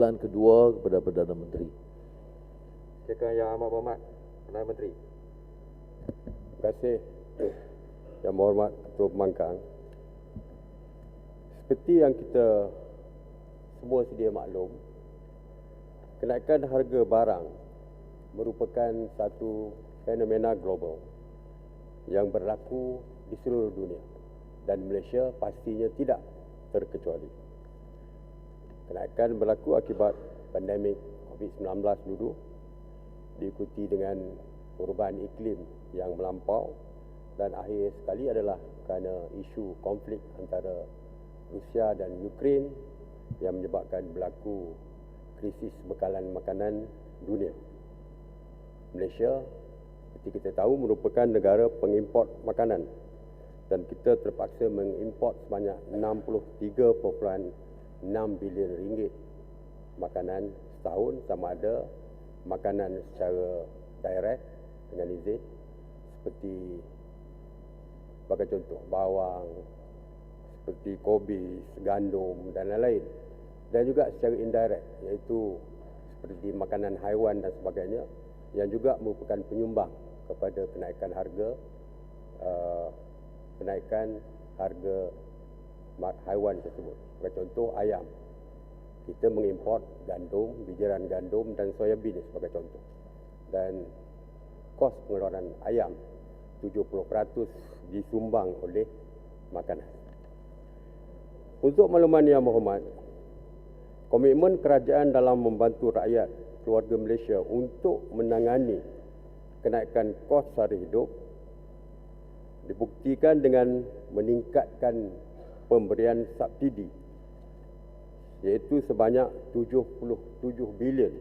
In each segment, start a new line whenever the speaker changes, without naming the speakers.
Soalan kedua kepada Perdana Menteri.
Silakan Yang Amat Berhormat Perdana Menteri.
Terima kasih Yang Berhormat Ketua Pembangkang. Seperti yang kita semua sedia maklum, kenaikan harga barang merupakan satu fenomena global yang berlaku di seluruh dunia dan Malaysia pastinya tidak terkecuali. Kenaikan berlaku akibat pandemik COVID-19 dulu, diikuti dengan perubahan iklim yang melampau, dan akhir sekali adalah kerana isu konflik antara Rusia dan Ukraine yang menyebabkan berlaku krisis bekalan makanan dunia. Malaysia, seperti kita tahu, merupakan negara pengimport makanan dan kita terpaksa mengimport sebanyak 63.6 bilion ringgit makanan setahun, sama ada makanan secara direct dengan izin seperti sebagai contoh bawang, seperti kobis, gandum dan lain-lain, dan juga secara indirect iaitu seperti makanan haiwan dan sebagainya yang juga merupakan penyumbang kepada kenaikan harga haiwan tersebut. Sebagai contoh ayam, kita mengimport gandum, bijiran gandum dan soya bean sebagai contoh, dan kos pengeluaran ayam 70% disumbang oleh makanan. Untuk makluman Yang Berhormat, komitmen kerajaan dalam membantu rakyat keluarga Malaysia untuk menangani kenaikan kos sara hidup dibuktikan dengan meningkatkan pemberian subsidi iaitu sebanyak 77 bilion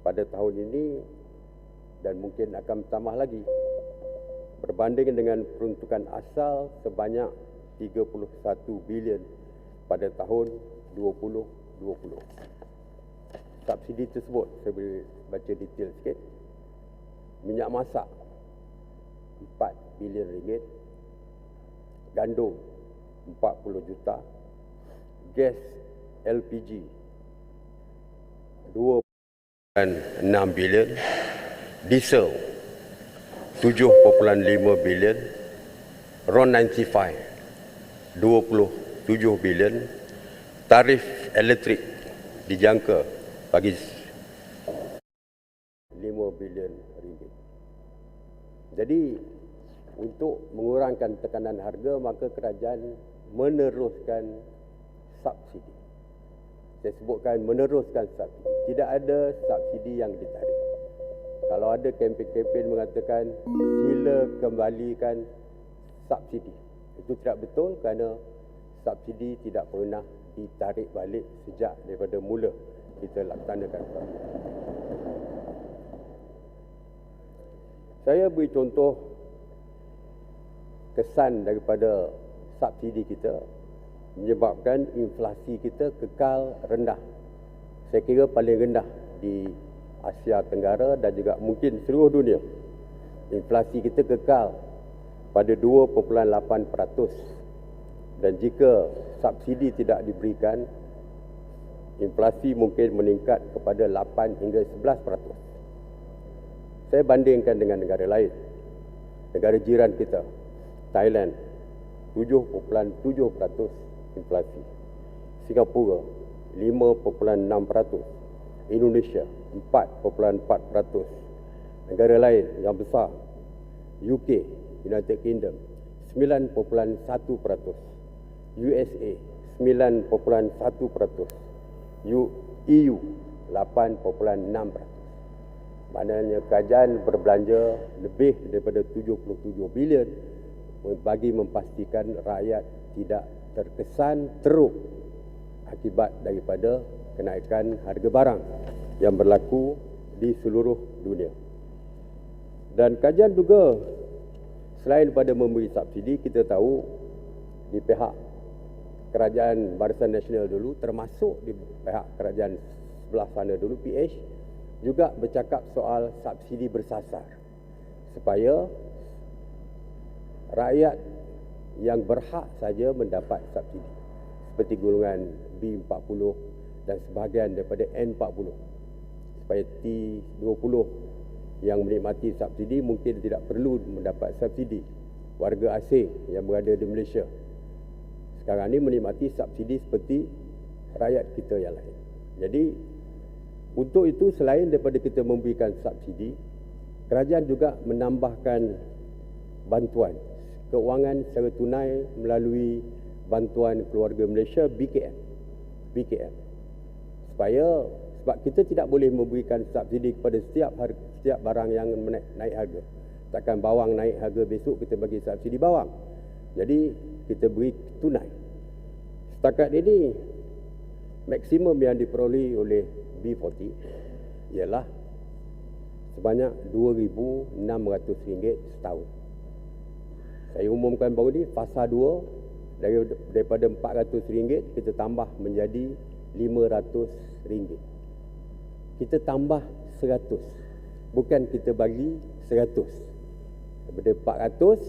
pada tahun ini dan mungkin akan bertambah lagi berbanding dengan peruntukan asal sebanyak 31 bilion pada tahun 2020. Subsidi tersebut, saya boleh baca detail sikit. Minyak masak 4 bilion ringgit, gandum 40 juta, gas LPG 2.6 bilion, diesel 7.5 bilion, RON 95 27 bilion, tarif elektrik dijangka bagi 5 bilion ringgit. Jadi untuk mengurangkan tekanan harga, maka kerajaan meneruskan subsidi. Saya sebutkan meneruskan subsidi. Tidak ada subsidi yang ditarik. Kalau ada kempen-kempen mengatakan sila kembalikan subsidi, itu tidak betul kerana subsidi tidak pernah ditarik balik sejak daripada mula kita laksanakan. Saya beri contoh kesan daripada subsidi kita menyebabkan inflasi kita kekal rendah. Saya kira paling rendah di Asia Tenggara dan juga mungkin seluruh dunia. Inflasi kita kekal pada 2.8%, dan jika subsidi tidak diberikan, inflasi mungkin meningkat kepada 8 hingga 11%. Saya bandingkan dengan negara lain. Negara jiran kita, Thailand, 7.7% inflasi. Singapura, 5.6%. Indonesia, 4.4%. Negara lain yang besar, UK, United Kingdom, 9.1%. USA, 9.1%. EU, 8.6%. Maknanya kerajaan berbelanja lebih daripada 77 bilion bagi memastikan rakyat tidak terkesan teruk akibat daripada kenaikan harga barang yang berlaku di seluruh dunia. Dan kerajaan juga selain pada memberi subsidi, kita tahu di pihak kerajaan Barisan Nasional dulu, termasuk di pihak kerajaan sebelah sana dulu, PH, juga bercakap soal subsidi bersasar supaya rakyat yang berhak saja mendapat subsidi seperti golongan B40 dan sebahagian daripada N40. Supaya T20 yang menikmati subsidi mungkin tidak perlu mendapat subsidi. Warga asing yang berada di Malaysia sekarang ini menikmati subsidi seperti rakyat kita yang lain. Jadi untuk itu, selain daripada kita memberikan subsidi, kerajaan juga menambahkan bantuan keuangan secara tunai melalui bantuan keluarga Malaysia BKM. Sebab kita tidak boleh memberikan subsidi kepada setiap barang yang naik harga. Takkan bawang naik harga, besok kita bagi subsidi bawang. Jadi kita beri tunai. Setakat ini maksimum yang diperoleh oleh B40 ialah sebanyak RM2,600 setahun. Saya umumkan baru ni, fasa 2 daripada RM400 kita tambah menjadi RM500. Kita tambah 100, bukan kita bagi 100. Daripada 400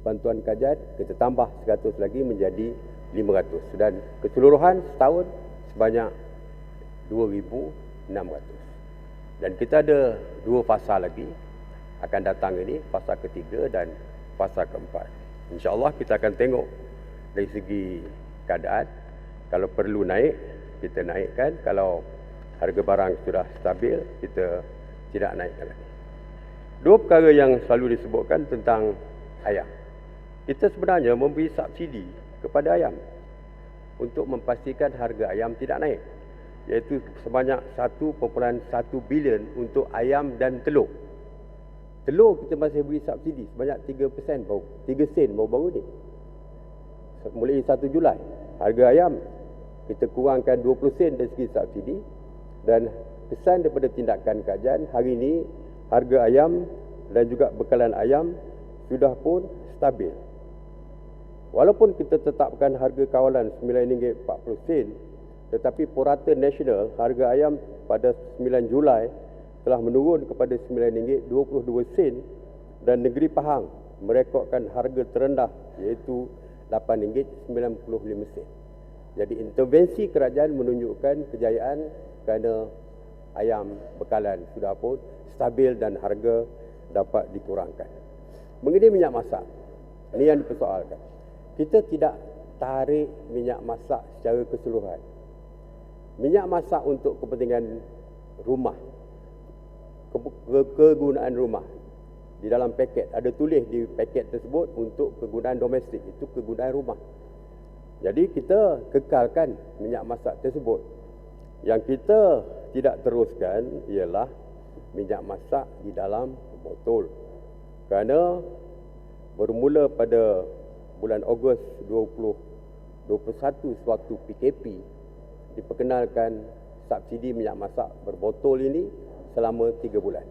bantuan kajian, kita tambah 100 lagi menjadi 500. Dan keseluruhan setahun sebanyak 2,600. Dan kita ada 2 fasa lagi akan datang ini, fasa ketiga dan fasa keempat. InsyaAllah kita akan tengok dari segi keadaan. Kalau perlu naik, kita naikkan. Kalau harga barang sudah stabil, kita tidak naikkan lagi. 2 perkara yang selalu disebutkan tentang ayam. Kita sebenarnya memberi subsidi kepada ayam untuk memastikan harga ayam tidak naik, iaitu sebanyak 1.1 bilion untuk ayam dan telur. Telur kita masih beri subsidi sebanyak 3% baru, 3 sen baru-baru ni. Mulai 1 Julai, harga ayam kita kurangkan 20 sen dari segi subsidi. Dan kesan daripada tindakan kajian, hari ini harga ayam dan juga bekalan ayam sudah pun stabil. Walaupun kita tetapkan harga kawalan RM9.40, tetapi purata nasional harga ayam pada 9 Julai telah menurun kepada RM9.22 dan negeri Pahang merekodkan harga terendah iaitu RM8.95. Jadi intervensi kerajaan menunjukkan kejayaan kerana ayam bekalan sudah pun stabil dan harga dapat dikurangkan. Mengenai minyak masak, ini yang dipersoalkan. Kita tidak tarik minyak masak secara keseluruhan. Minyak masak untuk kepentingan rumah, kegunaan rumah, di dalam paket ada tulis di paket tersebut untuk kegunaan domestik, itu kegunaan rumah. Jadi kita kekalkan minyak masak tersebut. Yang kita tidak teruskan ialah minyak masak di dalam botol. Kerana bermula pada bulan Ogos 2021 sewaktu PKP diperkenalkan subsidi minyak masak berbotol ini selama 3 bulan.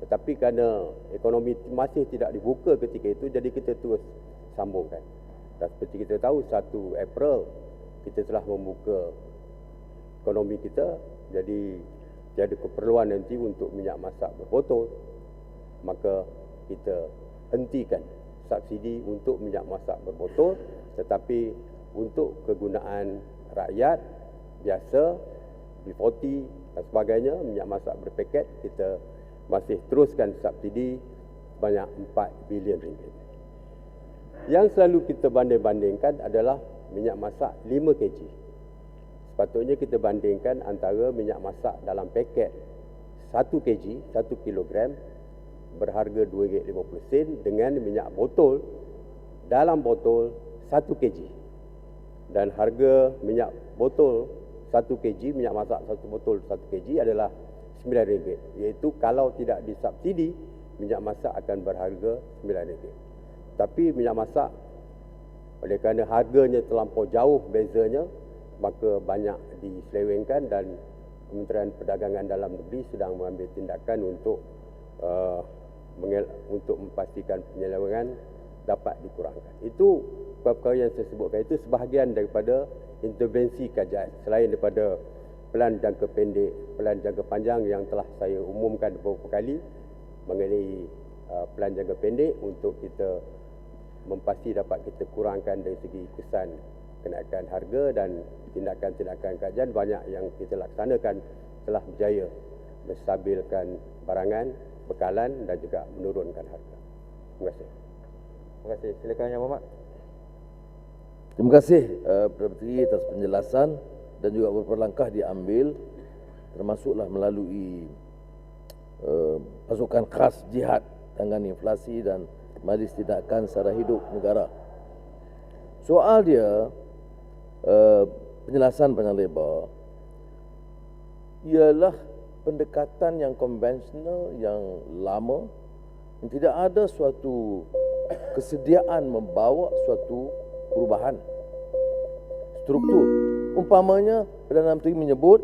Tetapi kerana ekonomi masih tidak dibuka ketika itu, jadi kita terus sambungkan. Dan seperti kita tahu, 1 April kita telah membuka ekonomi kita, jadi tiada keperluan nanti untuk minyak masak berbotol, maka kita hentikan subsidi untuk minyak masak berbotol, tetapi untuk kegunaan rakyat biasa, B40 dan sebagainya, minyak masak berpaket, kita masih teruskan subsidi sebanyak RM4 bilion. Yang selalu kita banding-bandingkan adalah minyak masak 5 kg. Sepatutnya kita bandingkan antara minyak masak dalam paket 1 kg, 1 kilogram berharga RM2.50 dengan minyak botol dalam botol 1 kg. Dan harga minyak botol 1 kg, minyak masak 1 botol 1 kg adalah RM9, iaitu kalau tidak disubsidi, minyak masak akan berharga RM9. Tapi minyak masak, oleh kerana harganya terlampau jauh bezanya, maka banyak diselewengkan dan Kementerian Perdagangan Dalam Negeri sedang mengambil tindakan untuk memastikan penyelewengan dapat dikurangkan. Itu perkara yang saya sebutkan, itu sebahagian daripada intervensi kajian. Selain daripada pelan jangka pendek, pelan jangka panjang yang telah saya umumkan beberapa kali mengenai pelan jangka pendek untuk kita mempasti dapat kita kurangkan dari segi kesan kenaikan harga, dan tindakan-tindakan kajian banyak yang kita laksanakan telah berjaya menstabilkan barangan, bekalan dan juga menurunkan harga. Terima kasih.
Terima kasih. Silakan Yang Berhormat.
Terima kasih Perdana Menteri atas penjelasan dan juga beberapa langkah diambil, termasuklah melalui pasukan khas jihad tangani inflasi dan Majlis Tindakan Sara Hidup Negara. Soal dia, penjelasan panjang lebar, ialah pendekatan yang konvensional, yang lama, yang tidak ada suatu kesediaan membawa suatu perubahan struktur. Umpamanya Perdana Menteri menyebut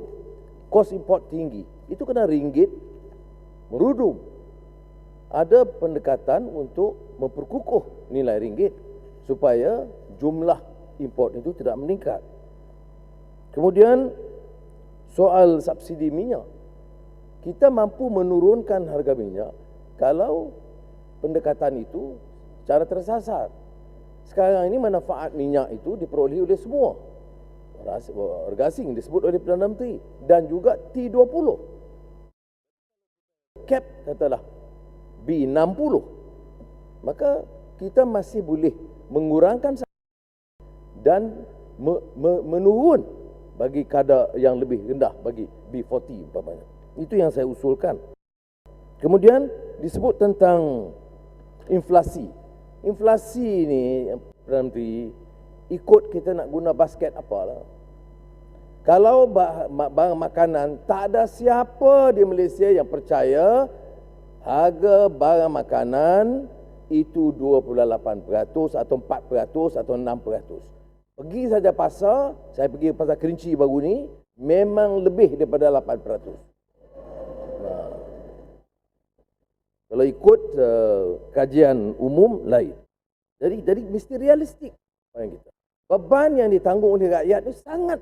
kos import tinggi, itu kena ringgit merudum. Ada pendekatan untuk memperkukuh nilai ringgit supaya jumlah import itu tidak meningkat. Kemudian soal subsidi minyak, kita mampu menurunkan harga minyak kalau pendekatan itu secara tersasar. Sekarang ini manfaat minyak itu diperoleh oleh semua. Harga asing disebut oleh Perdana Menteri dan juga T20. Cap katalah B60. Maka kita masih boleh mengurangkan dan menurun bagi kadar yang lebih rendah, bagi B40 umpamanya. Itu yang saya usulkan. Kemudian disebut tentang inflasi. Inflasi ni Perdana Menteri, ikut kita nak guna basket apalah. Kalau barang makanan, tak ada siapa di Malaysia yang percaya harga barang makanan itu 28% atau 4% atau 6%. Pergi saja pasar, saya pergi pasar Kerinci baru ni, memang lebih daripada 8%. Nah, kalau ikut kajian umum lain. Jadi mesti realistik kita. Beban yang ditanggung oleh rakyat itu sangat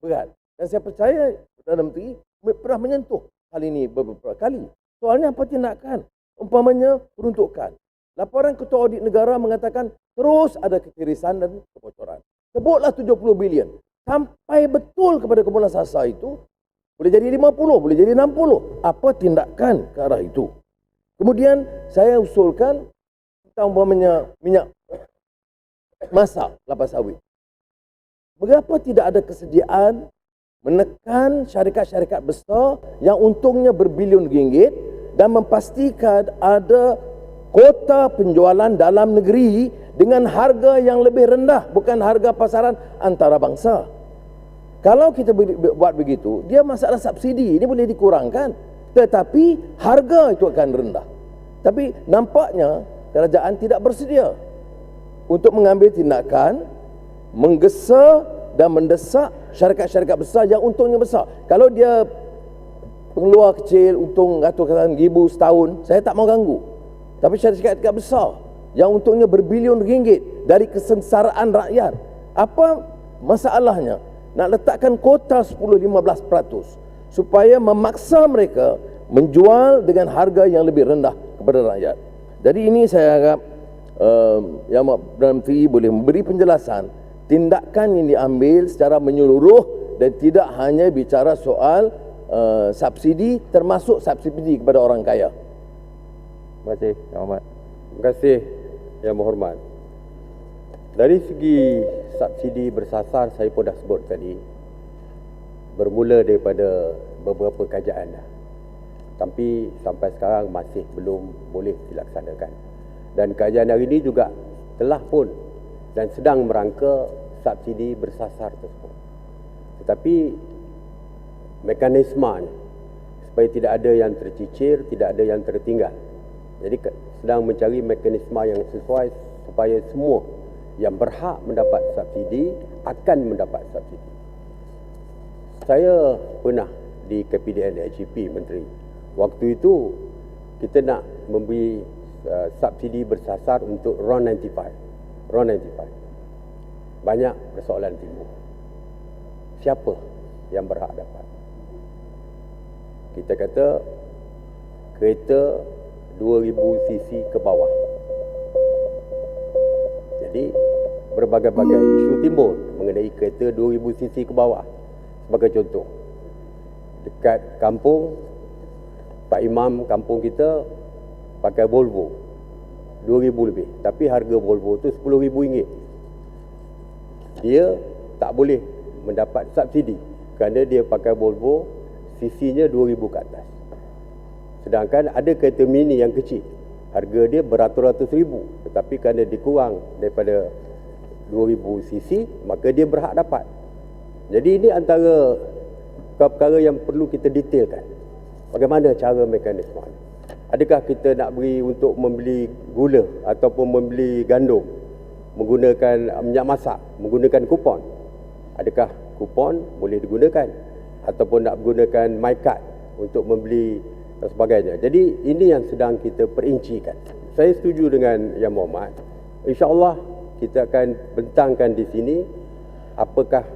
berat. Dan saya percaya Perdana Menteri pernah menyentuh hal ini beberapa kali. Soalnya apa tindakan? Umpamanya peruntukan. Laporan Ketua Audit Negara mengatakan terus ada ketirisan dan kebocoran. Sebutlah 70 bilion. Sampai betul kepada kumpulan sasa itu, boleh jadi 50, boleh jadi 60. Apa tindakan ke arah itu? Kemudian saya usulkan tentang umpamanya minyak masak, kelapa sawit. Mengapa tidak ada kesediaan menekan syarikat-syarikat besar yang untungnya berbilion ringgit dan memastikan ada kota penjualan dalam negeri dengan harga yang lebih rendah, bukan harga pasaran antarabangsa. Kalau kita buat begitu, dia masalah subsidi ini boleh dikurangkan, tetapi harga itu akan rendah. Tapi nampaknya kerajaan tidak bersedia untuk mengambil tindakan menggesa dan mendesak syarikat-syarikat besar yang untungnya besar. Kalau dia pengeluar kecil, untung ratusan ribu setahun, saya tak mau ganggu. Tapi syarikat-syarikat besar yang untungnya berbilion ringgit dari kesengsaraan rakyat, apa masalahnya nak letakkan kota 10-15% supaya memaksa mereka menjual dengan harga yang lebih rendah kepada rakyat. Jadi ini saya harap Yang Perdana Menteri boleh memberi penjelasan tindakan yang diambil secara menyeluruh dan tidak hanya bicara soal subsidi, termasuk subsidi kepada orang kaya.
Terima kasih Yang Berhormat.
Terima kasih Yang Berhormat. Dari segi subsidi bersasar, saya pun dah sebut tadi, bermula daripada beberapa kajian dah. Tapi sampai sekarang masih belum boleh dilaksanakan. Dan kajian hari ini juga telah pun dan sedang merangka subsidi bersasar tersebut. Tetapi mekanismenya supaya tidak ada yang tercicir, tidak ada yang tertinggal. Jadi sedang mencari mekanisme yang sesuai supaya semua yang berhak mendapat subsidi akan mendapat subsidi. Saya pernah di KPDN HEP Menteri. Waktu itu kita nak memberi subsidi bersasar untuk RON 95. Banyak persoalan timbul. Siapa yang berhak dapat? Kita kata kereta 2000 cc ke bawah. Jadi berbagai-bagai isu timbul mengenai kereta 2000 cc ke bawah. Sebagai contoh, dekat kampung, Pak Imam kampung kita pakai Volvo 2000 lebih, tapi harga Volvo tu RM10,000. Dia tak boleh mendapat subsidi kerana dia pakai Volvo cc-nya 2000 ke atas. Sedangkan ada kereta mini yang kecil, harga dia beratus-ratus ribu, tetapi kerana dikurang daripada 2000 cc, maka dia berhak dapat. Jadi ini antara perkara yang perlu kita detailkan. Bagaimana cara mekanisme ini? Adakah kita nak beri untuk membeli gula ataupun membeli gandum menggunakan minyak masak, menggunakan kupon? Adakah kupon boleh digunakan? Ataupun nak gunakan MyCard untuk membeli dan sebagainya. Jadi ini yang sedang kita perincikan. Saya setuju dengan Yang Berhormat. InsyaAllah kita akan bentangkan di sini apakah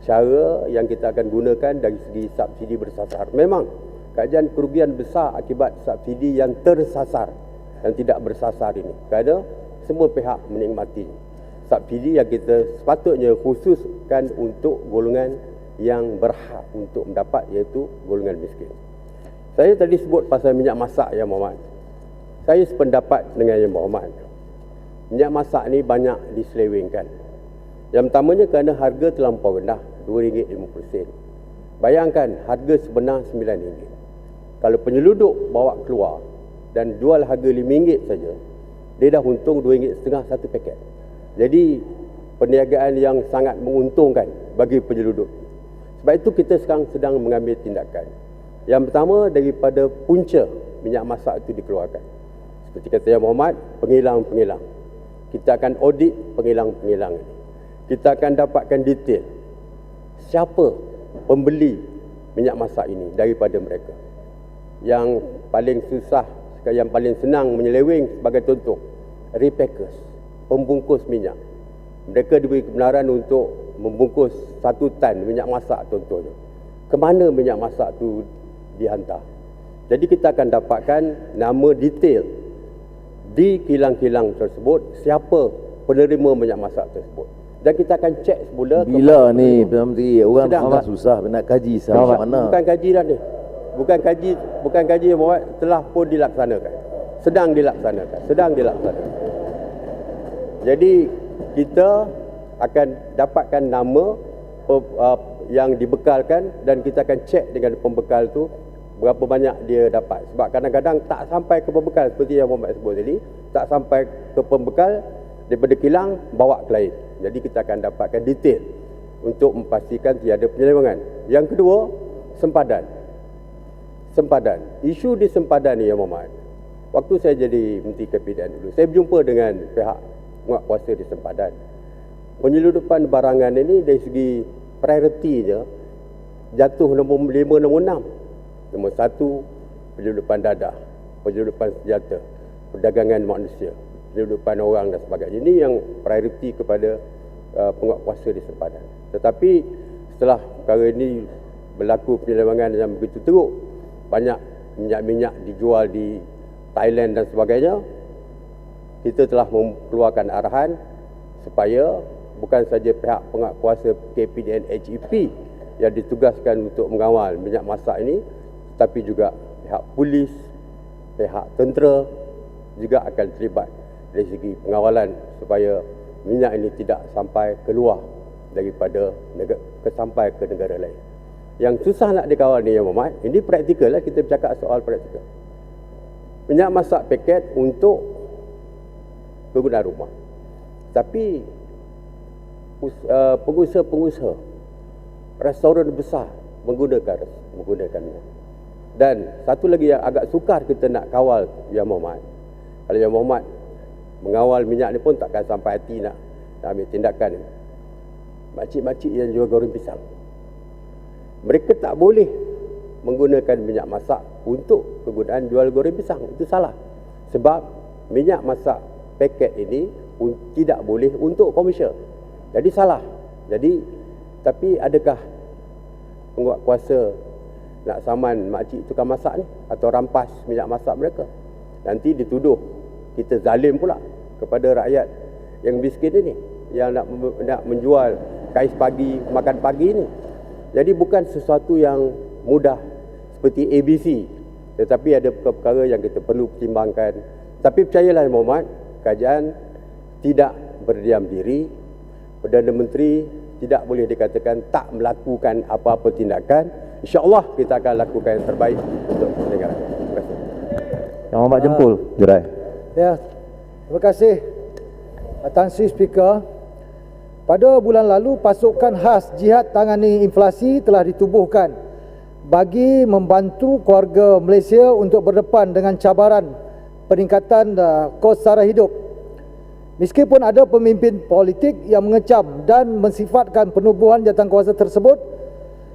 cara yang kita akan gunakan dari segi subsidi bersasar. Memang kajian kerugian besar akibat subsidi yang tersasar dan tidak bersasar ini, kerana semua pihak menikmati subsidi yang kita sepatutnya khususkan untuk golongan yang berhak untuk mendapat, iaitu golongan miskin. Saya tadi sebut pasal minyak masak, Yang Berhormat. Saya sependapat dengan Yang Berhormat. Minyak masak ni banyak diselewengkan. Yang pertamanya kerana harga terlampau rendah, RM2.50. Bayangkan harga sebenar RM9. Kalau penyelundup bawa keluar dan jual harga RM5 saja, dia dah untung RM2.50 satu paket. Jadi perniagaan yang sangat menguntungkan bagi penyelundup. Sebab itu kita sekarang sedang mengambil tindakan. Yang pertama, daripada punca minyak masak itu dikeluarkan, seperti kata Yang Berhormat, pengilang-pengilang. Kita akan audit pengilang-pengilang ini. Kita akan dapatkan detail siapa pembeli minyak masak ini daripada mereka. Yang paling susah, yang paling senang menyeleweng sebagai contoh, repackers, pembungkus minyak. Mereka diberi kebenaran untuk membungkus 1 tan minyak masak contohnya. Kemana minyak masak tu dihantar? Jadi kita akan dapatkan nama detail di kilang-kilang tersebut, siapa penerima minyak masak tersebut. Dan kita akan cek semula.
Bila ni Perdana Menteri, orang
Sedang
faham
tak?
susah nak kaji sampai mana.
Bukan kaji dah ni. Bukan kaji yang buat, telah pun dilaksanakan. Sedang dilaksanakan. Jadi kita akan dapatkan nama yang dibekalkan dan kita akan cek dengan pembekal tu berapa banyak dia dapat. Sebab kadang-kadang tak sampai ke pembekal, seperti yang Muhammad sebut tadi, tak sampai ke pembekal, daripada kilang bawa ke lain. Jadi kita akan dapatkan detail untuk memastikan tiada penyelewengan. Yang kedua, sempadan. Isu di sempadan ni, Yang Berhormat, waktu saya jadi Menteri KPDN dulu, saya berjumpa dengan pihak penguatkuasa di sempadan. Penyelundupan barangan ini dari segi priority je jatuh nombor 5, nombor 6. Nombor 1, penyelundupan dadah, penyelundupan senjata, perdagangan manusia, penyelundupan orang dan sebagainya. Ini yang priority kepada penguatkuasa di sempadan. Tetapi setelah perkara ini berlaku penyelewengan yang begitu teruk, banyak minyak-minyak dijual di Thailand dan sebagainya, kita telah mengeluarkan arahan supaya bukan saja pihak penguatkuasa KPDN HEP yang ditugaskan untuk mengawal minyak masak ini, tapi juga pihak polis, pihak tentera juga akan terlibat dari segi pengawalan supaya minyak ini tidak sampai keluar daripada sampai ke negara lain. Yang susah nak dikawal ni, Yang Berhormat, ini praktikal lah, kita bercakap soal praktikal. Minyak masak paket untuk kegunaan rumah. Tapi pengusaha-pengusaha restoran besar menggunakannya. Dan satu lagi yang agak sukar kita nak kawal, Yang Berhormat, kalau Yang Berhormat mengawal minyak ni pun takkan sampai hati nak ambil tindakan. Makcik-makcik yang jual goreng pisang, mereka tak boleh menggunakan minyak masak untuk kegunaan jual goreng pisang. Itu salah. Sebab minyak masak paket ini tidak boleh untuk komersial. Jadi salah. Tapi adakah penguatkuasa nak saman makcik tukang masak ni atau rampas minyak masak mereka? Nanti dituduh kita zalim pula kepada rakyat yang miskin ini. yang nak menjual kais pagi, makan pagi ni. Jadi bukan sesuatu yang mudah seperti ABC, tetapi ada perkara yang kita perlu pertimbangkan. Tapi percayalah Muhammad, kerajaan tidak berdiam diri. Perdana Menteri tidak boleh dikatakan tak melakukan apa-apa tindakan. InsyaAllah kita akan lakukan yang terbaik untuk negara. Terima kasih.
Yang Hormat Jempol, Jerai.
Ya, terima kasih Tan Sri Speaker. Pada bulan lalu, pasukan khas jihad tangani inflasi telah ditubuhkan bagi membantu keluarga Malaysia untuk berdepan dengan cabaran peningkatan kos sara hidup. Meskipun ada pemimpin politik yang mengecam dan mensifatkan penubuhan jawatankuasa tersebut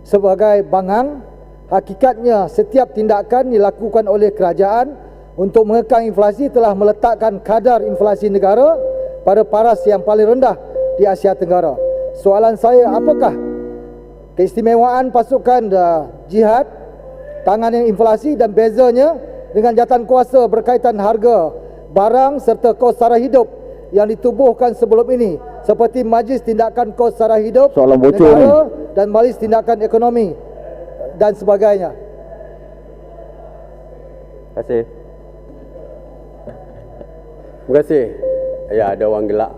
sebagai bangang, hakikatnya setiap tindakan dilakukan oleh kerajaan untuk mengekang inflasi telah meletakkan kadar inflasi negara pada paras yang paling rendah di Asia Tenggara. Soalan saya, apakah keistimewaan pasukan jihad tangani inflasi dan bezanya dengan jawatankuasa berkaitan harga barang serta kos sara hidup yang ditubuhkan sebelum ini, seperti Majlis Tindakan Kos Sara Hidup
Soalan bocor
Negara dan Majlis Tindakan Ekonomi dan sebagainya?
Terima kasih.
Terima kasih. Ya, ada orang gelak.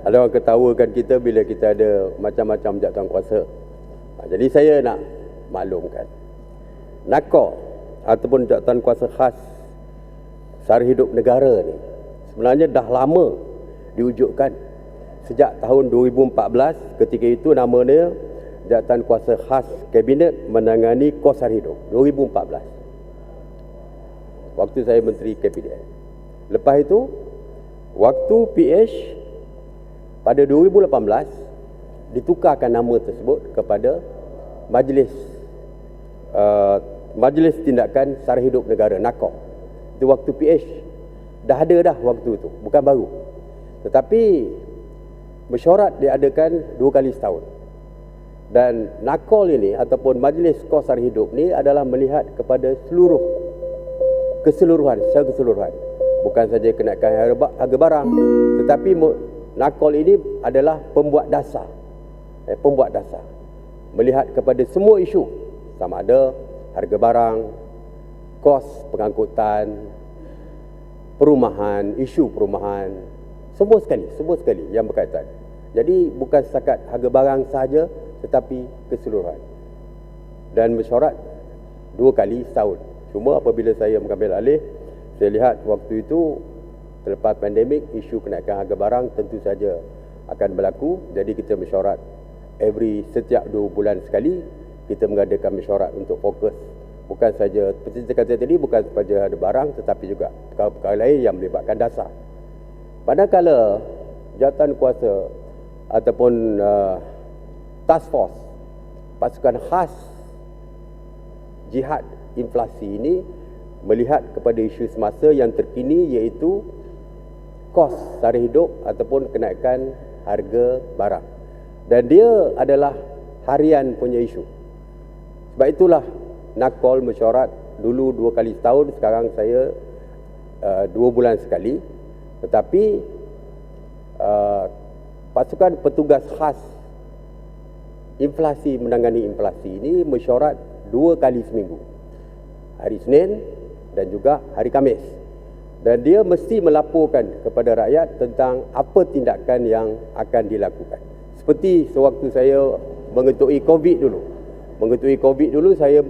Ada orang ketawakan kita bila kita ada macam-macam jawatankuasa. Jadi saya nak maklumkan, NAKO ataupun jawatankuasa khas sara hidup negara ni sebenarnya dah lama diwujudkan. Sejak tahun 2014, ketika itu namanya Jawatankuasa Khas Kabinet Menangani Kos Sara Hidup 2014. Waktu saya Menteri Kabinet. Lepas itu, waktu PH pada 2018 ditukarkan nama tersebut kepada Majlis Majlis Tindakan Sara Hidup Negara, NAKO. Itu waktu PH. Dah ada dah waktu itu, bukan baru. Tetapi mesyuarat diadakan 2 kali setahun. Dan NAKOL ini ataupun Majlis Kos Sara Hidup ni adalah melihat kepada keseluruhan, secara keseluruhan. Bukan saja kenaikan harga barang, tetapi NAKOL ini adalah pembuat dasar. Pembuat dasar. Melihat kepada semua isu, sama ada harga barang, kos pengangkutan, perumahan, isu perumahan, semua sekali yang berkaitan. Jadi bukan setakat harga barang sahaja, tetapi keseluruhan. Dan mesyuarat 2 kali setahun. Cuma apabila saya mengambil alih, saya lihat waktu itu selepas pandemik, isu kenaikan harga barang tentu saja akan berlaku. Jadi kita mesyuarat setiap 2 bulan sekali, kita mengadakan mesyuarat untuk fokus. Bukan saja, seperti saya kata tadi, bukan sahaja ada barang, tetapi juga perkara-perkara lain yang melibatkan dasar. Manakala jawatankuasa ataupun task force pasukan khas jihad inflasi ini melihat kepada isu semasa yang terkini, iaitu kos sara hidup ataupun kenaikan harga barang. Dan dia adalah harian punya isu. Sebab itulah NAKOL mesyuarat dulu 2 kali setahun, sekarang saya 2 bulan sekali. Tetapi pasukan petugas khas inflasi, menangani inflasi ini mesyuarat 2 kali seminggu, hari Isnin dan juga hari Khamis. Dan dia mesti melaporkan kepada rakyat tentang apa tindakan yang akan dilakukan. Seperti sewaktu saya mengetui COVID dulu, saya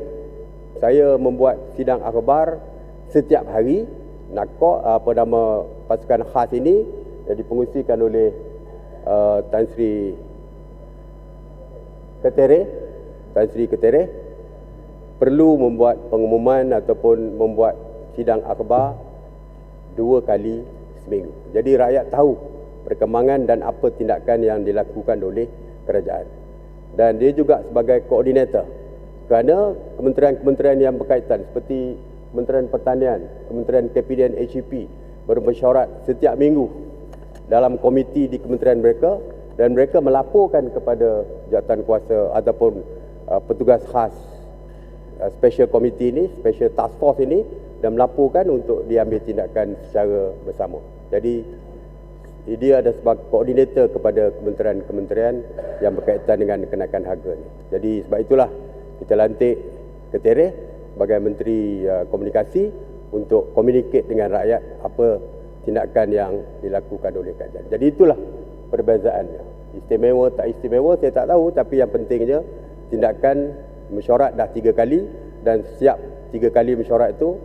membuat sidang akhbar setiap hari. NAKO, nama pasukan khas ini yang dipengusikan oleh Tan Sri Ketere perlu membuat pengumuman ataupun membuat sidang akhbar 2 kali seminggu. Jadi rakyat tahu perkembangan dan apa tindakan yang dilakukan oleh kerajaan. Dan dia juga sebagai koordinator, kerana kementerian-kementerian yang berkaitan seperti Kementerian Pertanian, Kementerian Kabinet HEP bermesyuarat setiap minggu dalam komiti di kementerian mereka, dan mereka melaporkan kepada jawatankuasa ataupun petugas khas special committee ini, special task force ini, dan melaporkan untuk diambil tindakan secara bersama. Jadi dia ada sebagai koordinator kepada kementerian-kementerian yang berkaitan dengan kenaikan harga ni. Jadi sebab itulah kita lantik Ketereh sebagai Menteri Komunikasi untuk communicate dengan rakyat apa tindakan yang dilakukan oleh kerajaan. Jadi itulah perbezaannya. Istimewa tak istimewa saya tak tahu, tapi yang pentingnya tindakan mesyuarat dah 3 kali dan setiap 3 kali mesyuarat itu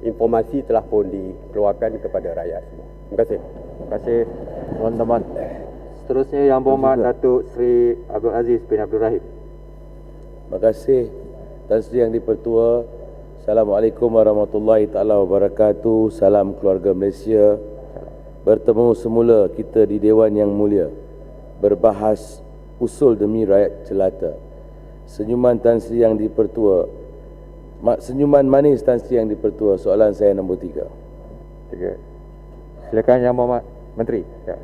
informasi telah pun dikeluarkan kepada rakyat semua. Terima kasih.
Terima kasih teman-teman.
Seterusnya Yang Berhormat Datuk Seri Abdul Aziz bin Abdul Rahim.
Terima kasih Tan Sri Yang Dipertua. Assalamualaikum warahmatullahi taala wabarakatuh. Salam keluarga Malaysia. Bertemu semula kita di Dewan Yang Mulia, berbahas usul demi rakyat jelata. Senyuman Tan Sri Yang Dipertua, senyuman manis Tan Sri Yang Dipertua. Soalan saya nombor 3.
Silakan Yang Berhormat Menteri. Ya.